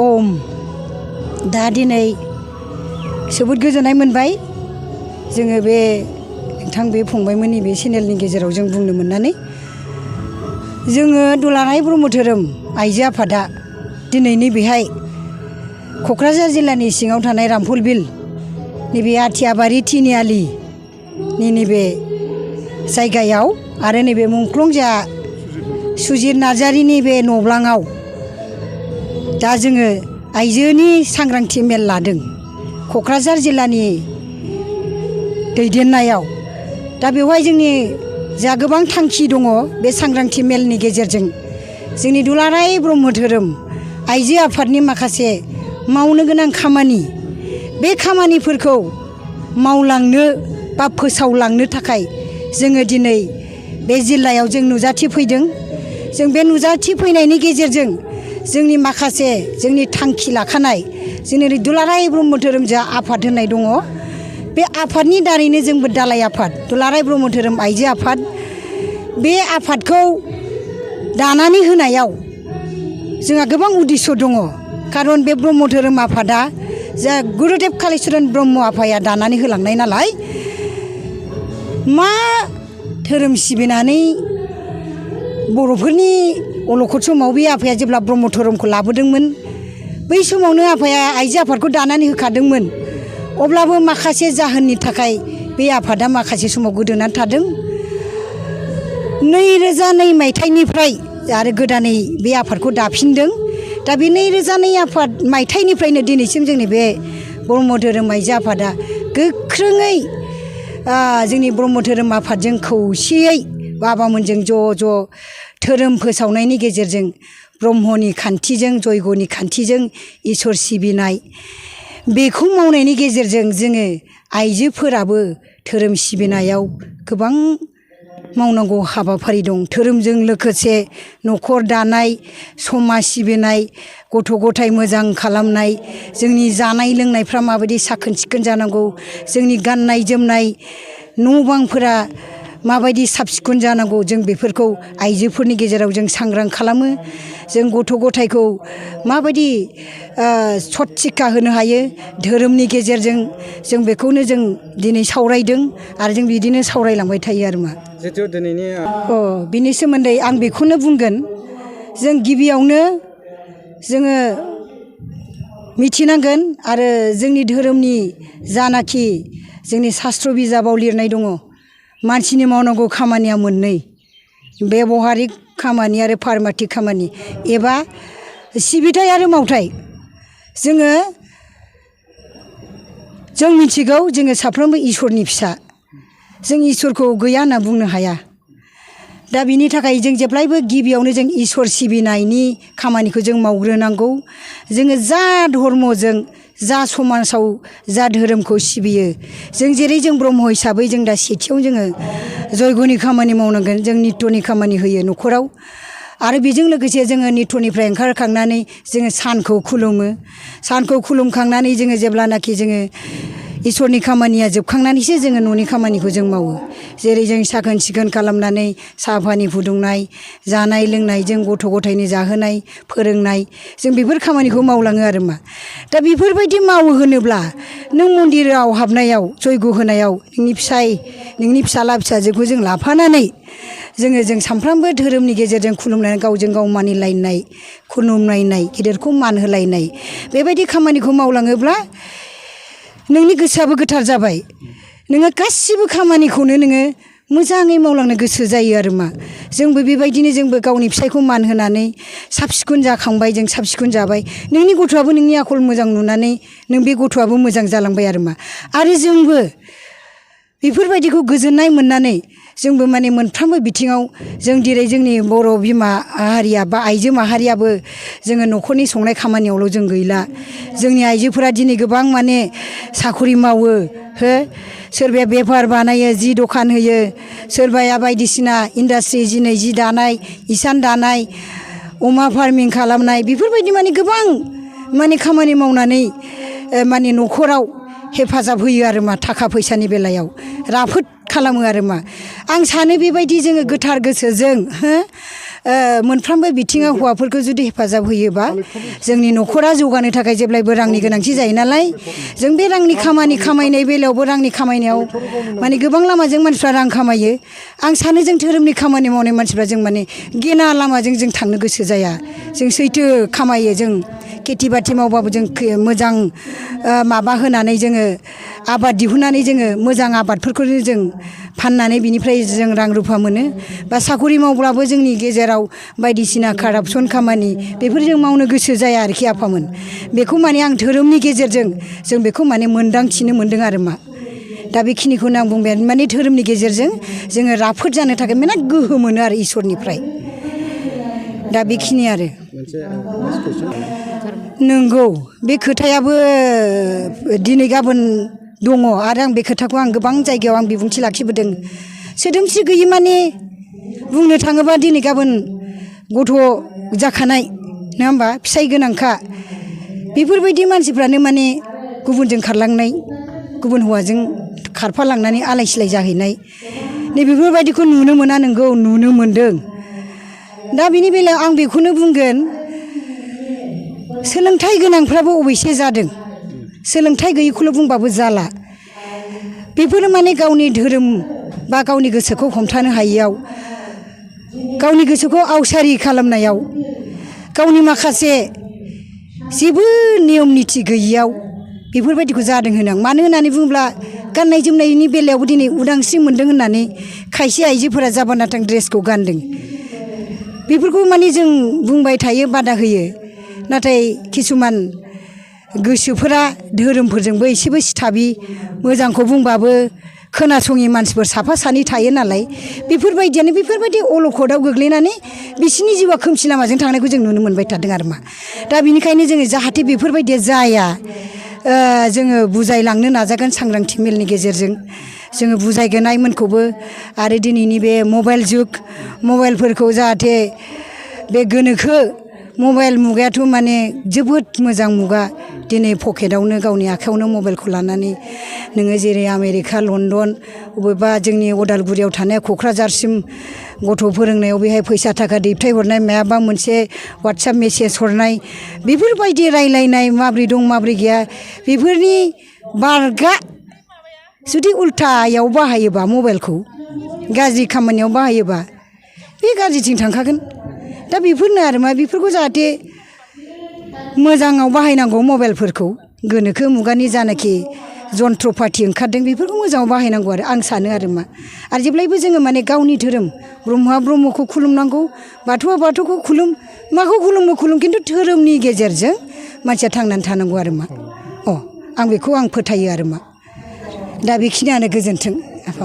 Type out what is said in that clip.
ओम दा दिनै जोबोद गोजोननाय मोनबाय जोङो बे नोंथां बे फंबायमोननि बे चेनेलनि गेजेराव जों बुंनो मोननानै जोङो दुलाराय ब्रह्म धोरोम आइजो आफादा दिनैनि बेहाय क'क्राझार जिल्लानि सिङाव थानाय रामफल बिल नैबे आथियाबारि तिनिआलिनि नैबे जायगायाव आरो नैबे मुंख्लंजा सुजित नार्जारिनि बे न'ब्लाङाव दा जोङो आइजोनि सांग्रांथि मेल लादों क'क्राझार जिल्लानि दैदेननायाव दा बेवहाय जोंनि जा गोबां थांखि दङ बे सांग्रांथि मेलनि गेजेरजों जोंनि दुलाराय ब्रह्म धोरोम आइजो आफादनि माखासे मावनो गोनां खामानि बे खामानिफोरखौ मावलांनो बा फोसावलांनो थाखाय जोङो दिनै बे जिल्लायाव जों नुजाथि फैदों जों बे नुजाथि फैनायनि गेजेरजों जोंनि माखासे जोंनि थांखि लाखानाय जोंनि दुलाराय ब्रह्म धोरोम जा आफाद होननाय दङ बे आफादनि दारैनो जोंबो दालाइ आफाद दुलाराय ब्रह्म धोरोम आइजो आफाद बे आफादखौ दानानै होनायाव जोंहा गोबां उद्देश्य दङ खारन बे ब्रह्म धोरोम आफादा जा गुरुदेब कालिचरन ब्रह्म आफाया दानानै होलांनाय नालाय मा धोरोम सिबिनानै बर'फोरनि अलखद समाव बे आफाया जेब्ला ब्रह्म धोरोमखौ लाबोदोंमोन बै समावनो आफाया आइजो आफादखौ दानानै होखादोंमोन अब्लाबो माखासे जाहोननि थाखाय बे आफादा माखासे समाव गोदोनानै थादों 2002 मायथाइनिफ्राय आरो गोदानै बे आफादखौ दाफिनदों दा बे 2002 मायथाइनिफ्रायनो दिनैसिम जोंनि बे ब्रह्म धोरोम आइजो आफादा गोख्रोङै जोंनि ब्रह्म धोरोम आफादजों खौसेयै बाबामोनजों ज' धोरोम फोसावनायनि गेजेरजों ब्रह्मनि खान्थिजों जयग'नि खान्थिजों इसोर सिबिनाय बेखौ मावनायनि गेजेरजों जोङो आइजोफोराबो धोरोम सिबिनायाव गोबां मावनांगौ हाबाफारि दं धोरोमजों लोगोसे न'खर दानाय समाज सिबिनाय गथ' गथाय मोजां खालामनाय जोंनि जानाय लोंनायफ्रा माबायदि साखोन सिखोन जानांगौ जोंनि गाननाय जोमनाय न' बांफोरा माबायदि साब सिखोन जानांगौ जों बेफोरखौ आइजोफोरनि गेजेराव जों सांग्रां खालामो जों गथ' गथायखौ माबायदि सत शिक्षा होनो हायो धोरोमनि गेजेरजों जों बेखौनो जों दिनै सावरायदों आरो जों बिदिनो सावरायलांबाय थायो आरो मा जितु दिनैनि बिनि सोमोन्दै आं बेखौनो बुंगोन जों गिबियावनो जोङो मिथिनांगोन आरो जोंनि धोरोमनि जानाखि जोंनि शास्त्र बिजाबाव लिरनाय दङ मानसिनि मावनांगौ खामानिया मोननै बेबहारिक खामानि आरो पारमार्थिक खामानि एबा सिबिथाय आरो मावथाय जों मिथिगौ जोङो साफ्रोमबो इसोरनि फिसा जों इसोरखौ गैया होनना बुंनो हाया दा बिनि थाखाय जों जेब्लायबो गिबियावनो जों इसोर सिबिनायनि खामानिखौ जों मावग्रोनांगौ जोङो जा धर्मजों जा समाजाव जा धोरोमखौ सिबियो जों जेरै जों ब्रह्म हिसाबै जों दा सेथियाव जोङो जयग'नि खामानि मावनांगोन जों नित्यनि खामानि होयो न'खराव आरो बेजों लोगोसे जोङो नित्यनिफ्राय ओंखारखांनानै जोङो सानखौ खुलुमखांनानै जोङो जेब्लानाखि जोङो इसोरनि खामानिया जोबखांनानैसो जोङो न'नि खामानिखौ जों मावो जेरै जों साखोन सिखोन खालामनानै साहा पानि फुदुंनाय जानाय लोंनाय जों गथ' गथायनो जाहोनाय फोरोंनाय जों बेफोर खामानिखौ मावलाङो आरो मा दा बेफोरबायदि मावो होनोब्ला नों मन्दिराव हाबनायाव जयग' होनायाव नोंनि फिसाला फिसाजोखौ जों लाफानानै जों सानफ्रामबो धोरोमनि गेजेरजों खुलुमनानै गावजों गाव मानिलायनाय खुलुमलायनाय गिदिरखौ मान होलायनाय बेबायदि खामानिखौ मावलाङोब्ला नोंनि गोसोआबो गोथार जाबाय नोङो गासिबो खामानिखौनो नोङो मोजाङै मावलांनो गोसो जायो आरो मा जोंबो बेबायदिनो जोंबो गावनि फिसायखौ मान होनानै साब सिखोन जाखांबाय जों साब सिखोन जाबाय नोंनि गथ'आबो नोंनि आखल मोजां नुनानै नों बे गथ'आबो मोजां जालांबाय आरो मा आरो जोंबो बेफोरबायदिखौ गोजोननाय मोननानै जोंबो माने मोनफ्रोमबो बिथिङाव जों दिनै जोंनि बर' बिमा हारिया बा आइजो माहारियाबो जोङो न'खरनि संनाय खामानियावल' जों गैला जोंनि आइजोफोरा दिनै गोबां माने साखरि मावो सोरबाया बेफार बानायो जि दखान होयो सोरबाया बायदिसिना इन्डास्ट्रि दिनै जि दानाय इसान दानाय अमा फार्मिं खालामनाय बेफोरबायदि माने गोबां माने खामानि मावनानै माने न'खराव हेफाजाब होयो आरो मा थाखा फैसानि बेलायाव राफोद खालामो आरो मा आं सानो बेबायदि जोङो गोथार गोसोजों मोनफ्रोमबो बिथिङाव हौवाफोरखौ जुदि हेफाजाब होयोबा जोंनि न'खरा जौगानो थाखाय जेब्लायबो रांनि गोनांथि जायो नालाय जों बे रांनि खामानि खामायनाय बेलायावबो रांनि खामायनायाव माने गोबां लामाजों मानसिफ्रा रां खामायो आं सानो जों धोरोमनि खामानि मावनाय मानसिफ्रा जों माने गेना लामाजों जों थांनो गोसो जाया जों सैथो खामायो जों खेथि बाथि मावबाबो जों मोजां माबा होनानै जोङो आबाद दिहुननानै जोङो मोजां आबादफोरखौनो जों फाननानै बिनिफ्राय जों रां रुफा मोनो बा साखरि मावब्लाबो जोंनि गेजेराव बायदिसिना कारापसन खामानि बेफोर जों मावनो गोसो जाया आरोखि आफामोन बेखौ माने आं धोरोमनि गेजेरजों जों बेखौ माने मोनदांथिनो मोन्दों आरो मा दा बेखिनिखौनो आं बुंबाय माने धोरोमनि गेजेरजों जोङो राफोद जानो थाखाय माने गोहो मोनो आरो इसोरनिफ्राय दा बेखिनि आरो नंगौ बे खोथायाबो दिनै गाबोन दङ आरो आं बे खोथाखौ आं गोबां जायगायाव आं बिबुंथि लाखिबोदों सोदोमस्रि गैयि माने बुंनो थाङोबा दिनै गाबोन गथ' जाखानाय नङा होमबा फिसाय गोनांखा बेफोरबायदि मानसिफ्रानो माने गुबुनजों खारलांनाय गुबुन हौवाजों खारफालांनानै आलाय सिलाय जाहैनाय नैबेफोरबायदिखौ नुनो मोना नोंगौ नुनो मोनदों दा बिनि बेलायाव आं बेखौनो बुंगोन सोलोंथाइ गोनांफ्राबो अबयसे जादों सोलोंथाइ गैयैखौल' बुंबाबो जाला बेफोरो माने गावनि धोरोम बा गावनि गोसोखौ हमथानो हायियाव गावनि गोसोखौ आवसारि खालामनायाव गावनि माखासे जेबो नियम निथि गैयियाव बेफोरबायदिखौ जादों होनो आं मानो होननानै बुङोब्ला गाननाय जोमनायनि बेलायावबो दिनै उदांस्रि मोन्दों होननानै खायसे आइजोफोरा जाबानाथां ड्रेसखौ गानदों बेफोरखौ माने जों बुंबाय थायो बादा होयो नाथाय किसुमान गोसोफोरा धोरोमफोरजोंबो एसेबो सिथाबि मोजांखौ बुंबाबो खोनासङि मानसिफोर साफा सानै थायो नालाय बेफोरबायदियानो बेफोरबायदि अलखदाव गोग्लैनानै बिसोरनि जिउआ खोमसि लामाजों थांनायखौ जों नुनो मोनबाय थादों आरो मा दा बिनिखायनो जोङो जाहाथे बेफोरबायदिया जाया जोङो बुजायलांनो नाजागोन सांग्रांथि मेलनि गेजेरजों जोङो बुजायगोन आइमोनखौबो आरो दिनैनि बे मबाइल जुग मबाइलफोरखौ जाहाथे बे गोनोखो मबाइल मुगायाथ' माने जोबोद मोजां मुगा दिनै पकेटावनो गावनि आखायावनो मबाइलखौ लानानै नोङो जेरै आमेरिका लण्डन बबेबा जोंनि अदालगुरियाव थानाय क'क्राझारसिम गथ' फोरोंनायाव बेहाय फैसा थाखा दैथायहरनाय मायाबा मोनसे वाट्सएप मेसेज हरनाय बेफोरबायदि रायलायनाय माब्रै दं माब्रै गैया बेफोरनि बारगा जुदि उल्थायाव बाहायोबा मबाइलखौ गाज्रि खामानियाव बाहायोबा बे गाज्रिथिं थांखागोन दा बेफोरनो आरो मा बेफोरखौ जाहाथे मोजाङाव बाहायनांगौ मबाइलफोरखौ गोनोखो मुगानि जानाखि जन्थ्र पाति ओंखारदों बेफोरखौ मोजाङाव बाहायनांगौ आरो आं सानो आरो मा आरो जेब्लायबो जोङो माने गावनि धोरोम ब्रह्मआ ब्रह्मखौ खुलुमनांगौ बाथौआ बाथौखौ खुलुम माखौ खुलुमो खुलुम खिन्थु धोरोमनि गेजेरजों मानसिया थांनानै थानांगौ आरो मा आं बेखौ आं फोथायो आरो मा दा बेखिनियानो गोजोन्थों आफा